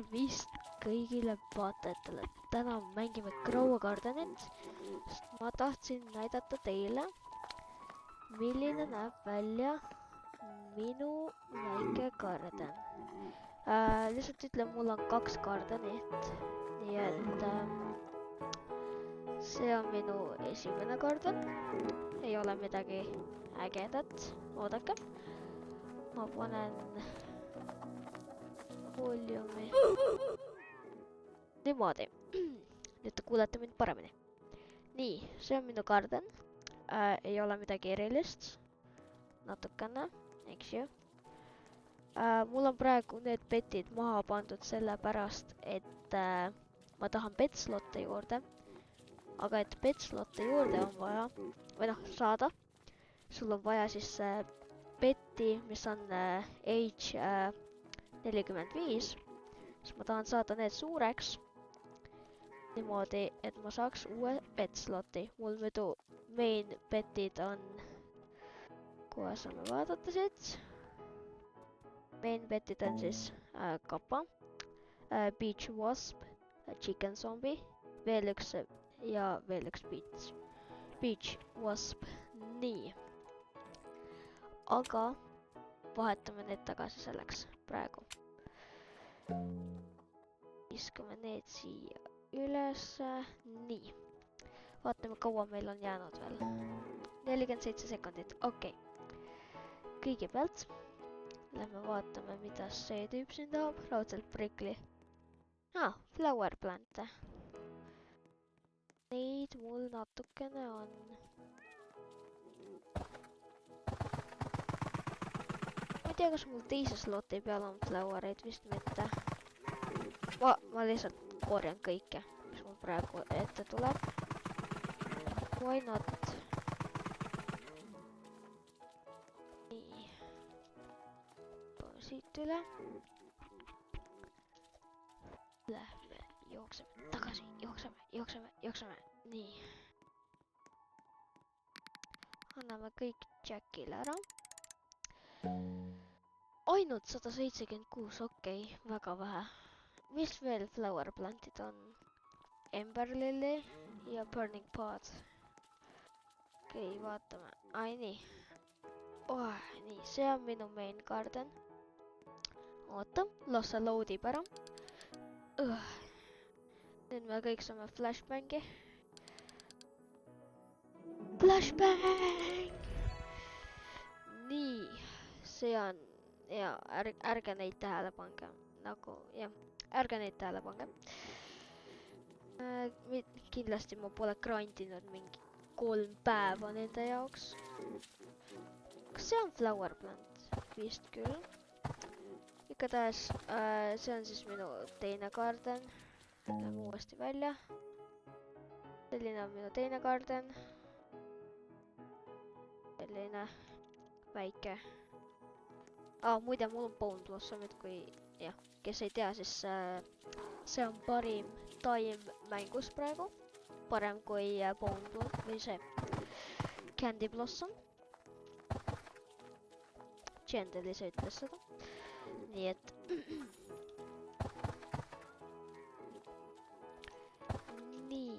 tervist kõigile vaatajatele. Täna mängime Grow a Gardenit, sest ma tahtsin näidata teile, milline näeb välja minu väike garden. Lihtsalt ütlen, mul on 2 gardenit, nii et see on minu esimene garden. Ei ole midagi ägedat, oodake. Ma panen volüümi niimoodi. Nüüd te kuulete mind paremini. Nii, see on minu garden. Ei ole midagi erilist. Natukene, eks ju. Mul on praegu need petid maha pandud sellepärast, et ma tahan petslotte juurde. Aga et petslotte juurde on vaja, või noh, saada. Sul on vaja siis petti, mis on age 45, siis ma tahan saada need suureks niimoodi, et ma saaks uue petsloti. Mul muidu main petid on, kohe saame vaadata siit. Main petid on siis kapa, beach wasp, chicken zombie, veel üks ja veel üks beach wasp. Nii. Aga vahetame need tagasi selleks praegu. Viskame need siia ülesse. Nii. Vaatame, kaua meil on jäänud veel. 47 sekundit. Okei. Kõigepealt lähme vaatame, mida see tüüp siin tahab. Raudselt prickly. Flower plante. Neid mul natukene on. Ma ei tea, kas mul teise sloti peal on flowereid, vist mitte. Ma lihtsalt korjan kõike, mis mul praegu ette tuleb. Why not? Nii. Siit üle. Lähme, jookseme tagasi, jookseme. Nii. Anname kõik Jackile ära. Ainult 176, okei, väga vähe. Mis veel flower plantid on? Ember lily ja burning pot. Okei, vaatame. Ai nii. Nii, see on minu main garden. Oota, las see loadib ära. Nüüd me kõik saame flashbangi. Flashbang! Nii, see on, ja ärge neid tähele pange. Nagu, jah, ärge neid tähele pange. Kindlasti ma pole grindinud mingi 3 päeva nende jaoks. Kas see on flower plant? Vist küll. Igatahes, see on siis minu teine garden. Lähme uuesti välja. Selline on minu teine garden. Selline väike. Muide, mul on bone blossomid, kui jah, kes ei tea, siis see on parim taim mängus praegu. Parem kui bone blossom või see candy blossom. Gentle see ütles seda. Nii et nii.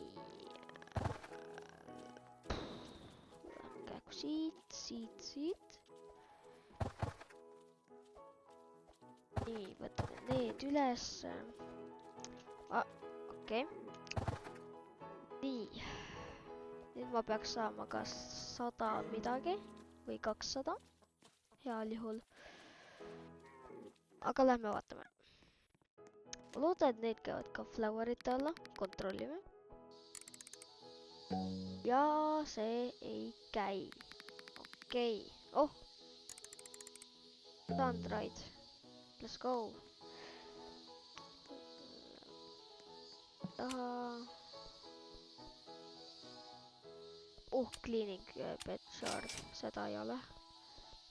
Käigu siit. Nii, võtame need üles. Okei. Nii. Nüüd ma peaks saama kas 100 midagi või 200. Heal juhul. Aga lähme vaatame. Ma loodan, et need käivad ka flowerite alla. Kontrollime. Ja see ei käi. Okei. Sundraid. Let's go. Cleaning bed shard. Seda ei ole.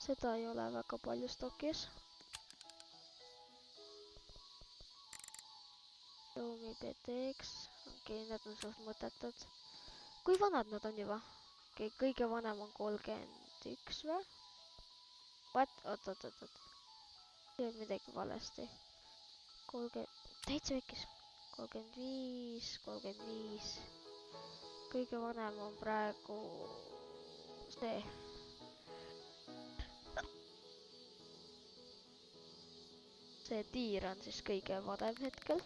Seda ei ole väga palju stokis. Loomi BTX. Okei, need on suht mõttetud. Kui vanad nad on juba? Okei, kõige vanem on 31 või? What? Oot. See on midagi valesti. täitsa väikes. 35. Kõige vanem on praegu see. See tiir on siis kõige vanem hetkel.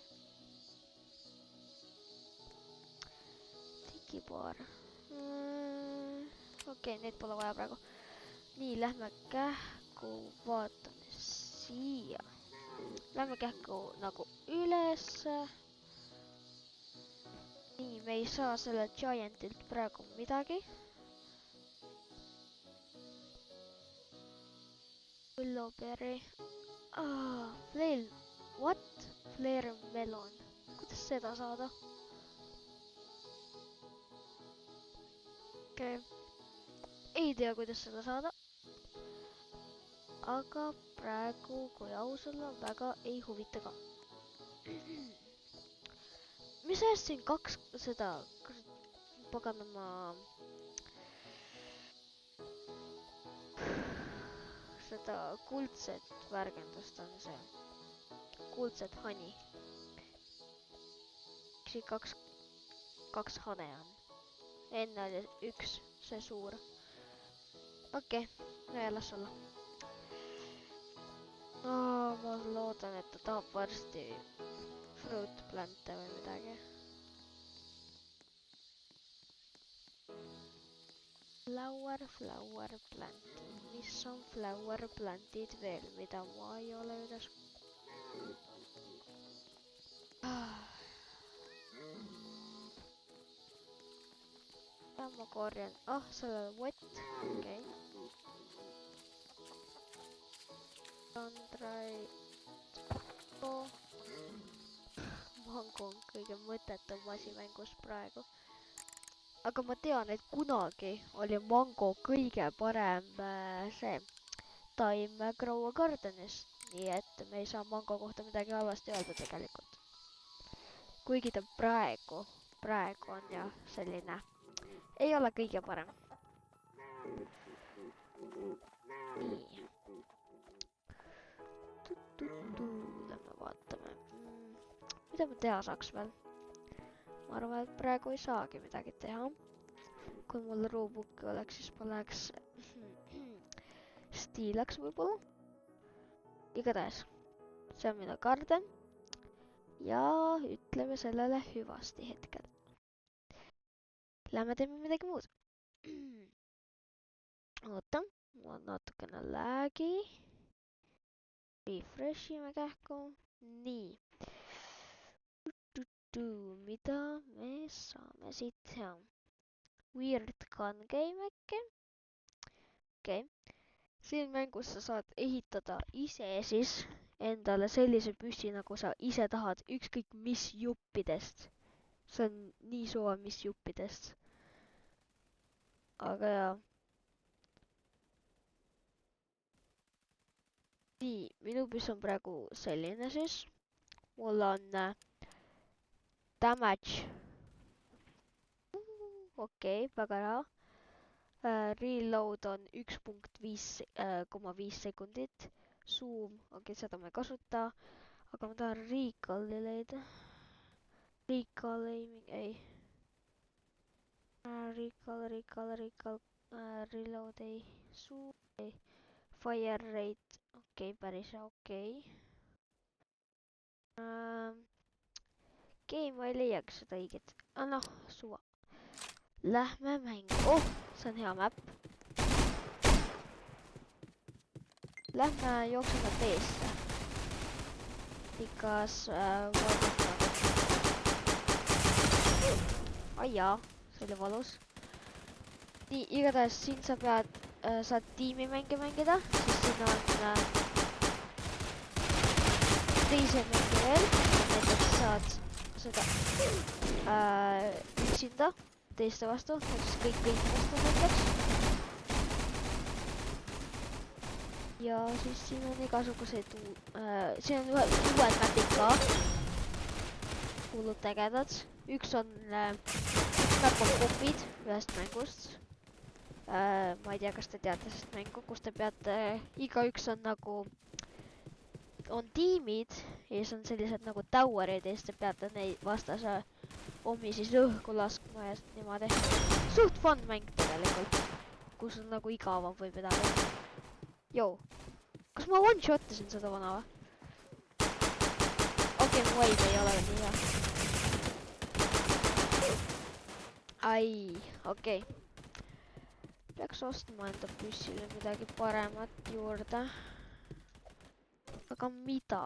Digibaar. Okei, neid pole vaja praegu. Nii, lähme kähku, vaatame siia. Lähme kähku nagu ülesse. Nii, me ei saa selle Giantilt praegu midagi. Willowberry. Flail. What? Flare melon. Kuidas seda saada? Okei. Ei tea, kuidas seda saada. Aga praegu, kui aus olla, väga ei huvita ka. Mis ajast siin 2 seda paganama seda kuldset värgendust on see. Kuldset hani. Siin 2 hane on. Enne oli 1, see suur. Okei, no las olla. Ma loodan, et ta tahab varsti fruit plante või midagi. Flower plant. Mis on flower plantid veel, mida ma ei ole üles? Ja ma korjan. Sellel wet. Okei. Sandrai. Mango on kõige mõttetum asi mängus praegu. Aga ma tean, et kunagi oli mango kõige parem see taim Grow a Gardenis. Nii et me ei saa mango kohta midagi halvasti öelda tegelikult. Kuigi ta praegu on ja selline ei ole kõige parem. Nii. Lähme vaatame. Mida me teha saaks veel? Ma arvan, et praegu ei saagi midagi teha. Kui mul Robooki oleks, siis ma läheks stiilaks võib-olla. Igatahes, see on minu garden. Ja ütleme sellele hüvasti hetkel. Lähme teeme midagi muud. Oota, mul on natukene lag'i. Refreshime kähku. Nii. Mida me saame siit teha? Weird gun game äkki? Okei. Siin mängus sa saad ehitada ise siis endale sellise püssi, nagu sa ise tahad, ükskõik mis juppidest. See on nii suva mis juppidest. Aga jaa. Nii, minu püss on praegu selline siis. Mul on damage. Okei, väga hea. Reload on 1.5 sekundit. Zoom, seda ma ei kasuta. Aga ma tahan recall'i leida. Recall aiming, ei. Recall. Reload, ei. Zoom, ei. Fire rate, päris okei. Okei, ma ei leiagi seda õiget. Noh, suva. Lähme mängu. See on hea map. Lähme jookseme teesse. Because ai jaa, see oli valus. Nii, igatahes siin sa pead, saad tiimimänge mängida, siis siin on teise mänge veel. Näiteks saad seda üksinda teiste vastu, näiteks kõik vastu näiteks. Ja siis siin on igasuguseid, siin on uued mapid ka. Hullud ägedad. Üks on map on popid ühest mängust. Ma ei tea, kas te teate sest mängu, kus te peate, igaüks on nagu on tiimid ja siis on sellised nagu tower'id ja siis te peate neid vastase pommi siis õhku laskma ja niimoodi. Suht fun mäng tegelikult, kus on nagu igavam või midagi. Jou, kas ma one-shotasin seda vana või? Okei, mu aim ei ole nii hea. Ai, okei. Peaks ostma enda püssile midagi paremat juurde. Aga mida?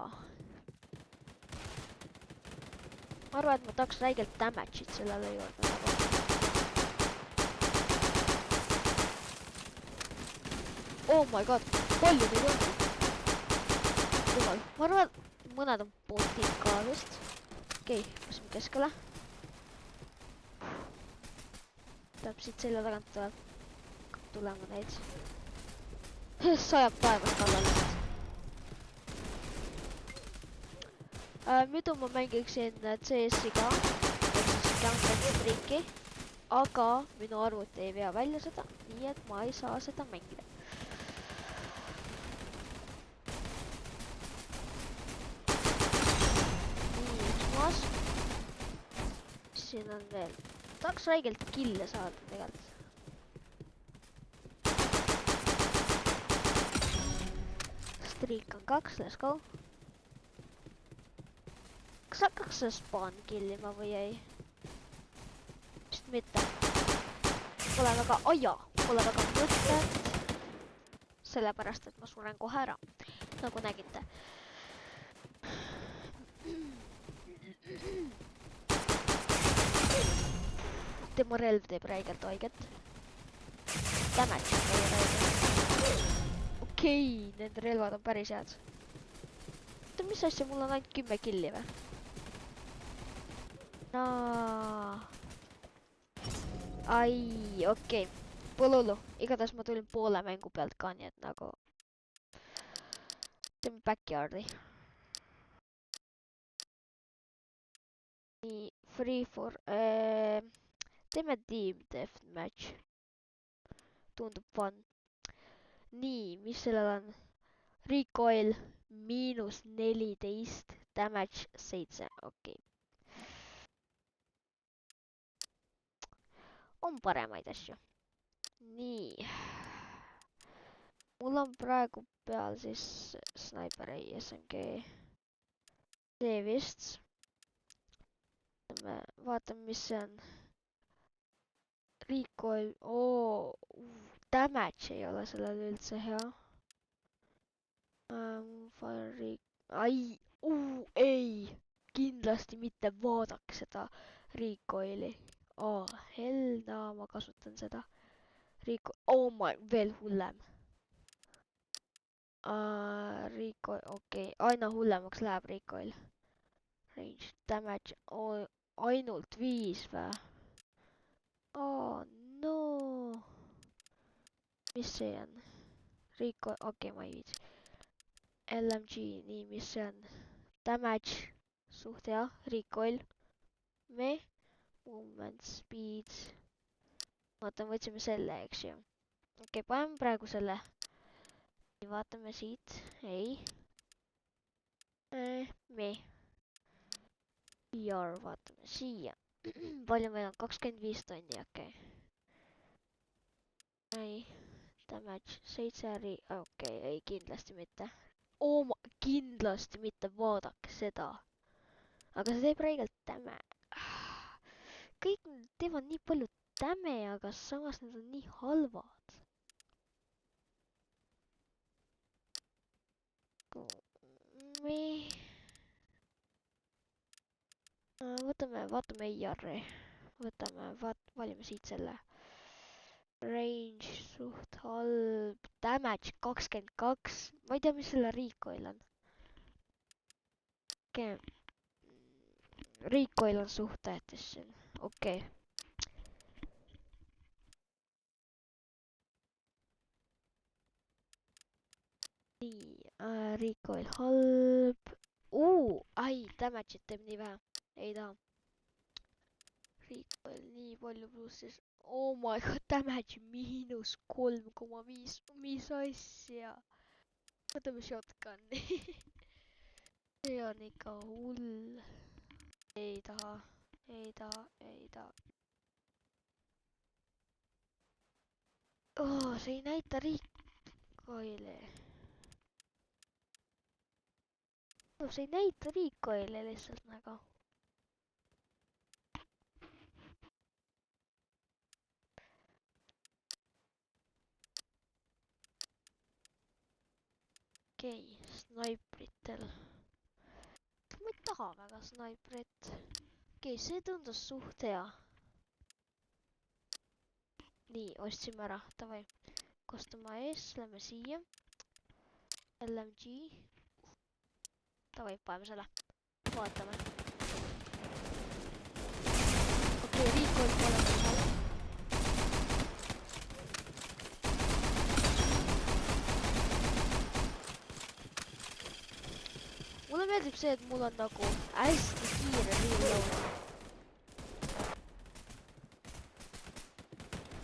Ma arvan, et ma tahaks räigelt damage'it sellele juurde. Oh my god, palju neid on. Jumal, ma arvan, et mõned on botid ka vist. Okei, laseme keskele. Tähendab siit selja tagant tuleb tulema neid. Sajab taevast alla lihtsalt. Muidu ma mängiksin CS-i ka, ehk siis Counter-Strike'i, aga minu arvuti ei vea välja seda, nii et ma ei saa seda mängida. Nii, üks maas. Siin on veel. Tahaks räigelt kille saada tegelikult. Streak on 2, let's go. Kas hakkaks see spawn killima või ei? Vist mitte. Pole väga, pole väga mõtet. Sellepärast, et ma suren kohe ära, nagu nägite. Tema relv teeb räigelt haiget. Damage on meie räigelt. Okei, need relvad on päris head. Mis asja, mul on ainult 10 killi või? Ai, okei. Pole hullu. Igatahes ma tulin poole mängu pealt ka, nii et nagu... Teeme backyardi. Nii, free for... Teeme team deathmatch. Tundub fun. Nii, mis sellel on? Recoil -14, damage 7, okei. On paremaid asju. Nii. Mul on praegu peal siis Sniper SMG. See vist. Vaatame, mis see on. Recoil, damage ei ole sellel üldse hea. Ei, kindlasti mitte vaadake seda recoili. Hell no, ma kasutan seda. Veel hullem. Recoil, okei, aina hullemaks läheb recoil. Range damage, ainult 5 või? No. Mis see on? Recoil, okei, ma ei viitsi. LMG, nii, mis see on? Damage, suht hea, recoil. Movement speed. Vaata, võtsime selle, eks ju. Okei, paneme praegu selle. Vaatame siit. Ei. PR, vaatame siia. Palju meil on? 25 tonni, okei. Ei. Damage 7, okei, ei, kindlasti mitte. Kindlasti mitte, vaadake seda. Aga see teeb räigelt täme. Kõik teevad nii palju täme, aga samas need on nii halvad. Vaatame IR-i. Valime siit selle. Range suht halb. Damage 22. Ma ei tea, mis selle recoil on. Okei. Recoil on suht tähtis siin. Okei. Nii, recoil halb. Damage'it teeb nii vähe. Ei taha. Recoil nii palju pluss siis. Oh my god, damage -3,5. Mis asja? Võtame shotgun'i. see on ikka hull. Ei taha. Oh, see ei näita recoil'i. See ei näita recoil'i lihtsalt nagu. Okei, snaipritel. Ma ei taha väga snaiprit. Okei, see tundus suht hea. Nii, ostsime ära, davai. Kostame ees, lähme siia. LMG. Davai, paneme selle. Vaatame. Okei, recoil pole seal. Mulle meeldib see, et mul on nagu hästi kiire reload.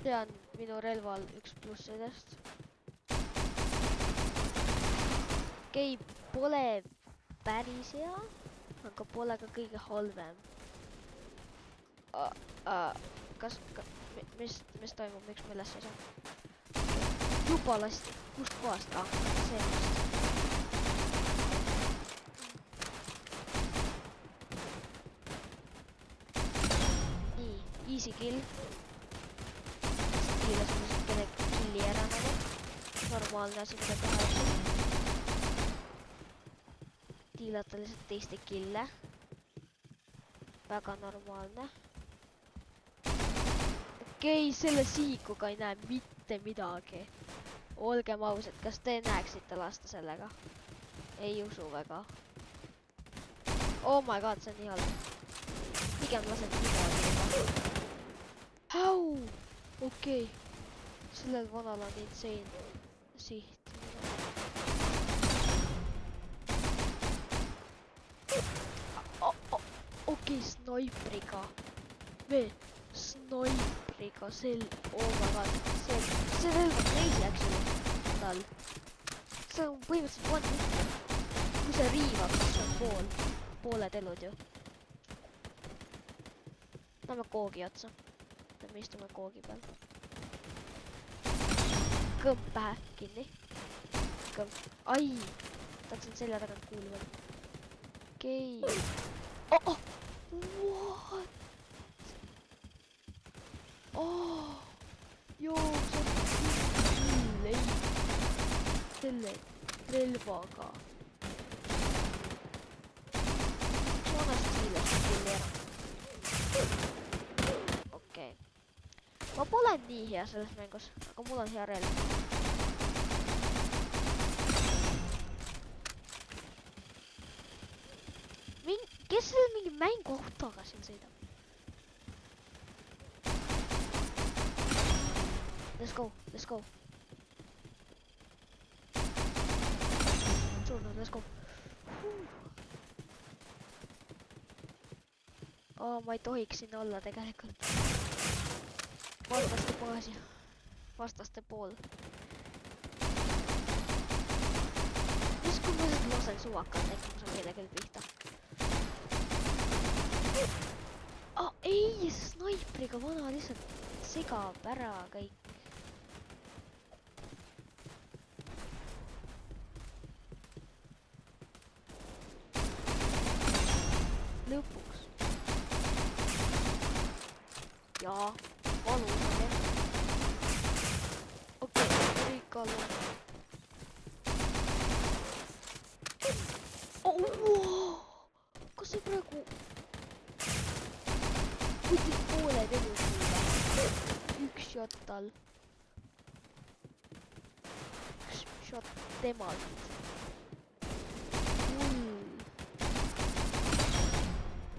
See on minu relval üks plussidest. Okei, pole päris hea, aga pole ka kõige halvem. Mis toimub, miks me üles ei saa? Juba lasti, kust kohast? See just. Nii, easy kill. Kiilasime siis kelle killi ära nagu. Normaalne asi, mida teha üldse. Tiilata lihtsalt teiste kille. Väga normaalne. Okei, selle siikuga ei näe mitte midagi. Olgem ausad, kas te näeksite lasta sellega? Ei usu väga. Oh my god, see on nii halb. Pigem lased midagi. Au! Okei. Sellel vanal on insane siht. Okei, snaipriga. Veel snaipriga sel... Oh my god. See relv on crazy actually. Tal. See on põhimõtteliselt one hit. Kui see riivab, siis on pooled elud ju. Lähme koogi otsa. Me istume koogi peal. Kõmp pähe, kinni. Kõmp. Ai! Tahtsin selja tagant kuulma. Okei. Oh! What? Oh! Joo, see on küll, ei. Selle relvaga. Soonast hiilast küll ära. Okei. Ma pole nii hea selles mängus, aga mul on hea relv. Kes selle mingi mänguautoga siin sõidab? Let's go. Surnud, let's go. Oh, ma ei tohiks sinna olla tegelikult. Vastaste baasi. Vastaste pool. Mis kui ma nüüd lasen suvakalt, äkki ma saan kellelgi pihta. Ei, snaipriga vana lihtsalt segab ära kõik. Lõpuks. Jaa, valus on jah. Okei, kõik alla. Kas see praegu... Võttis pooled elud mulle. Üks shot tal. Üks shot temalt.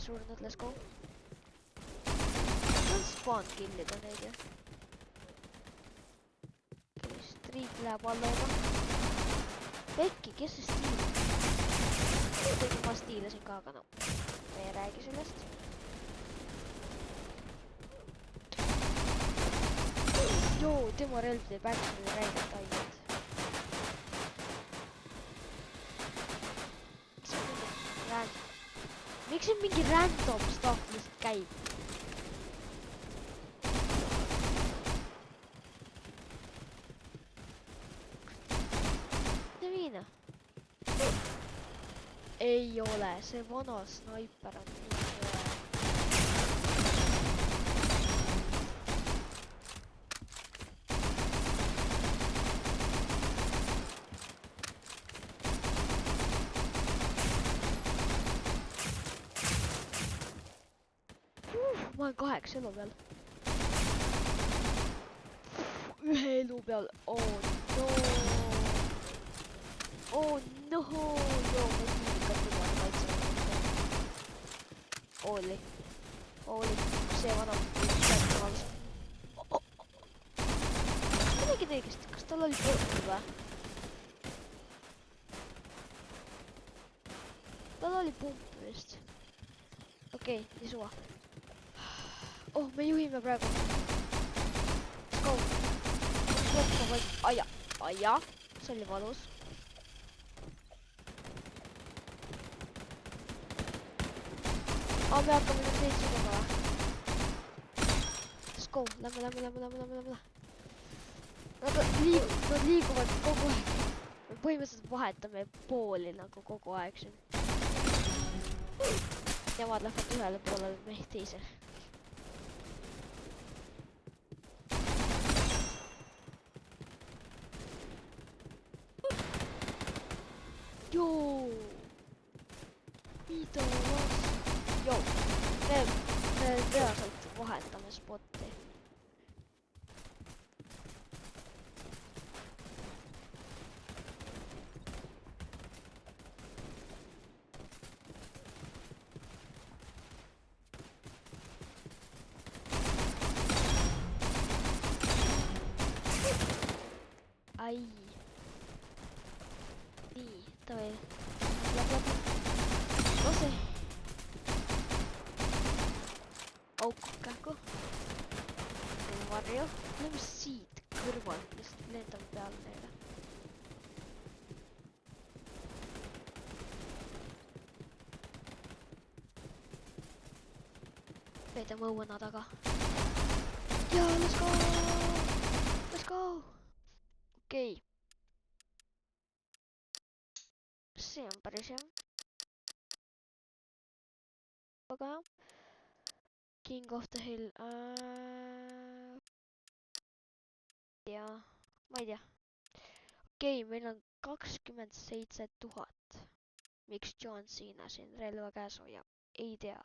Surnud, let's go. See on spawn killida neid ju. Street läheb alla juba. Pekki, kes see stiil? Tegelikult ma stiilasin ka, aga no. Me ei räägi sellest. Joo, tema relv teeb äkki räiget ainult. Miks siin mingi random stuff lihtsalt käib? Mida viina? Ei ole, see vana snaiper on nii hea. Ma olen 8 elu peal. Ühe elu peal. Oh no. Oh no. Joo, mun viikatti vaan kaitsemaan. Oli. Se vana kättövallis. Jotenkin oikeesti, kas tällä oli pomppi vää? Tällä oli pomppi vist. Okei, niin sua. Oh, me juhimme praegu. Let's go. Loppu vaid aja. See oli valus. Me hakkame nüüd neid sugema. Let's go. Lähme. Nad liiguvad kogu aeg. Me põhimõtteliselt vahetame pooli nagu kogu aeg siin. Nemad lähevad ühele poolele, me teisele. Joo! Mida las? Joo! Me reaalselt vahetame spotti. Ai. Nii, davai. Läbi. Lase. Auk kähku. Varjo. Lähme siit kõrvalt, lihtsalt lendame peale neile. Veedame õuena taga. Ja, let's go! Let's go! Okei. See on päris hea. Väga hea. King of the Hill. Ma ei tea. Okei, meil on 27 000. Miks John Cena siin relva käes hoiab? Ei tea.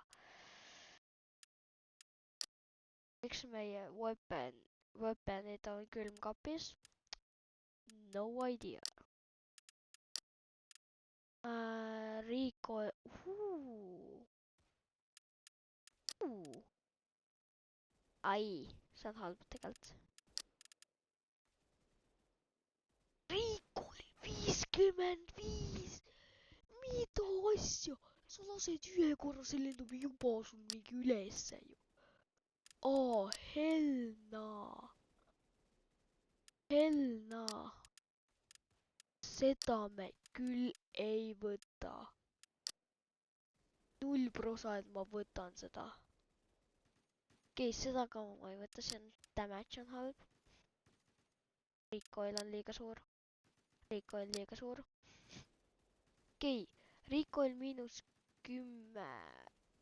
Miks meie weaponid on külmkapis? No idea. Rico. Ai, see on halb tegelikult. Rico oli 55! Mida asja? Sa lased ühe korra, see lendub juba sul mingi ülesse ju. Oh, hell nah. Seda me küll ei võta. 0%, et ma võtan seda. Okei, seda ka ma ei võta, see on damage on halb. Recoil on liiga suur. Okei, recoil -10,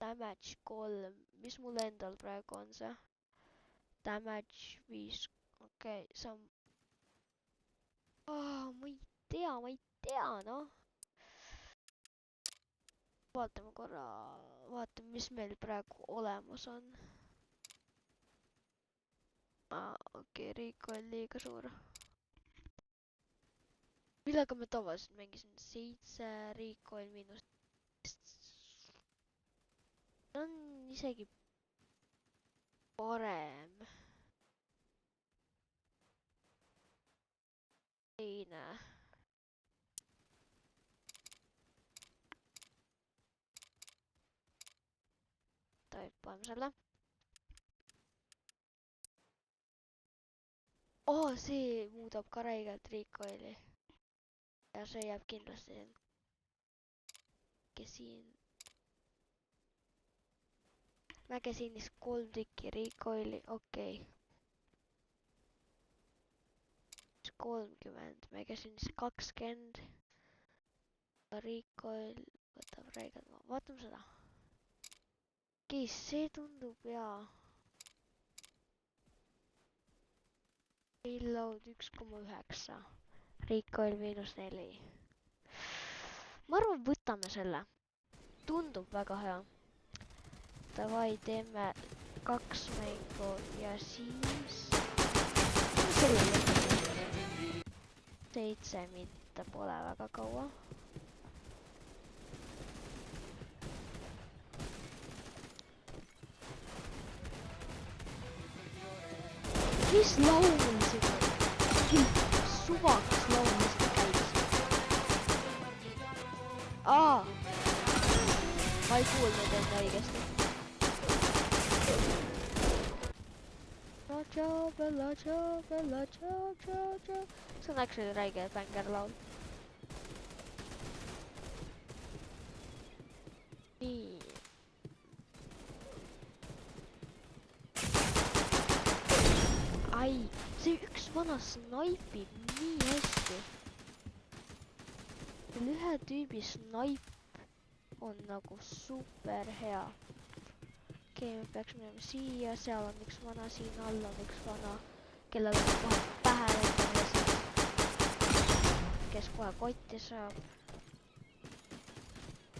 damage 3. Mis mul endal praegu on see? Damage 5. Okei, see on... ma ei tea, noh. Vaatame korra, mis meil praegu olemas on. Okei, recoil liiga suur. Millega me tavaliselt mängisin? 7 recoil -. On isegi parem. Teine. Paneme selle. See muudab ka räigelt recoili. Ja see jääb kindlasti siin. Magasiinis 3 tükki, recoil'i, okei. 30, magasiinis 20. Recoil võtab räigelt maha, vaatame seda. Okei, see tundub jaa. Reload 1,9. Recoil -4. Ma arvan, võtame selle. Tundub väga hea. Davai, teeme 2 mängu ja siis... selle 7 mitte pole väga kaua. Mis laul siin on? Suvakas laul, mis ta käis. Ma ei kuulnud enne õigesti. See on actually räige bänger laul. Nii. Ai, see üks vana snaipib nii hästi. Ühe tüübi snaip on nagu super hea. Okei, me peaks minema siia, seal on üks vana, siin all on üks vana, kellel on kohe pähe lendama, kes kohe kotti saab.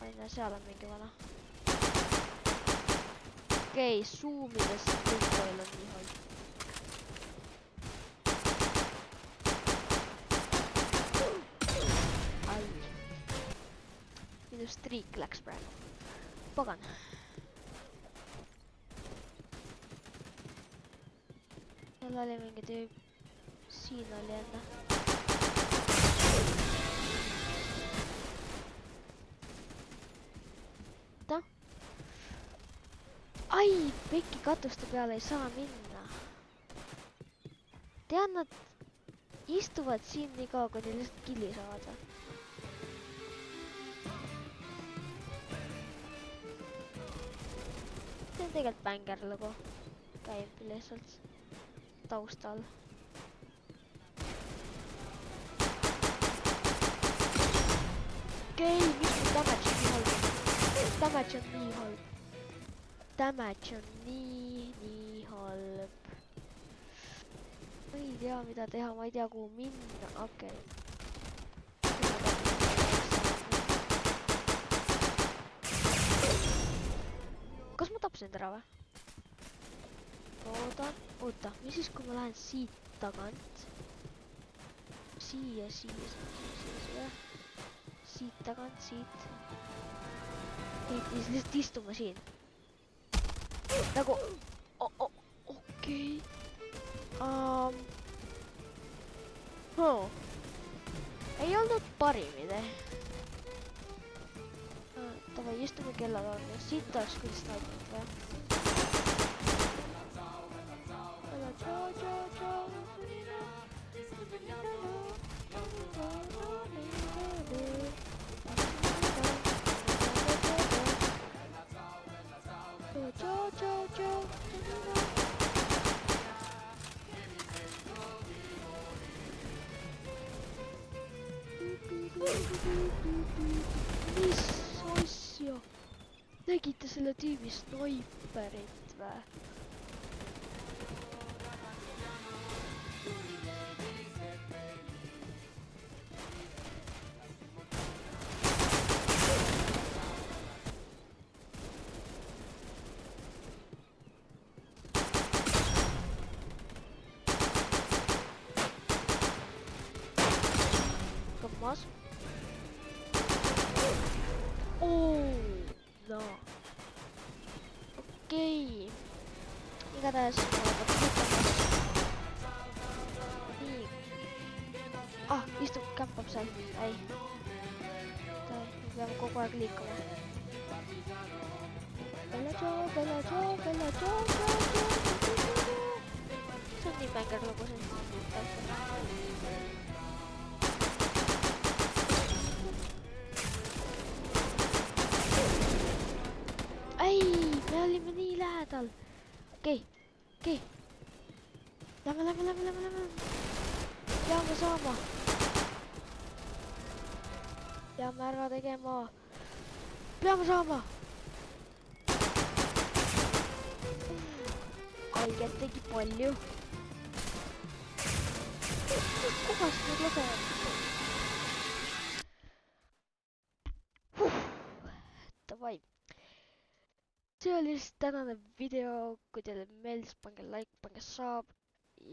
Aina, seal on mingi vana. Okei, zoomides recoil on nii halb. Ai. Minu streak läks praegu. Pagan. Seal oli mingi tüüp. Siin oli enne. Ta? Ai, peki katuste peale ei saa minna. Tean, nad istuvad siin nii kaua, kui neil lihtsalt killi saada. See on tegelikult bänger lugu. Käib lihtsalt taustal. Okei, mis mu damage on nii halb? Damage on nii halb. Damage on nii halb. Ma ei tea, mida teha, ma ei tea, kuhu minna. Okei. Kas ma tapsin ära või? Oota, mis siis, kui ma lähen siit tagant? Siia. Siit tagant, siit. Lihtsalt istume siin. Nagu... Okei. Ei olnud parim idee. Tavai, istume kellal on ja siit oleks küll snaipid või? Mis asja? Nägite selle tüübi snaiperit või? Kammas. No. Okei. Igatahes nii. Istub, kämpab seal. Ei. Me peame kogu aeg liikuma. Bella Joe. See on nii bänger lugu siin. Ei, me olime nii lähedal. lähedal. Okei. Lähme. Peame saama. Peame ära tegema. Peame saama. Haiget tegi palju. Kohast nüüd lasevad. Davai. See oli siis tänane video. Kui teile meeldis, pange like, pange saab.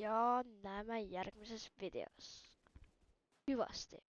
Ja näeme järgmises videos. Hüvasti.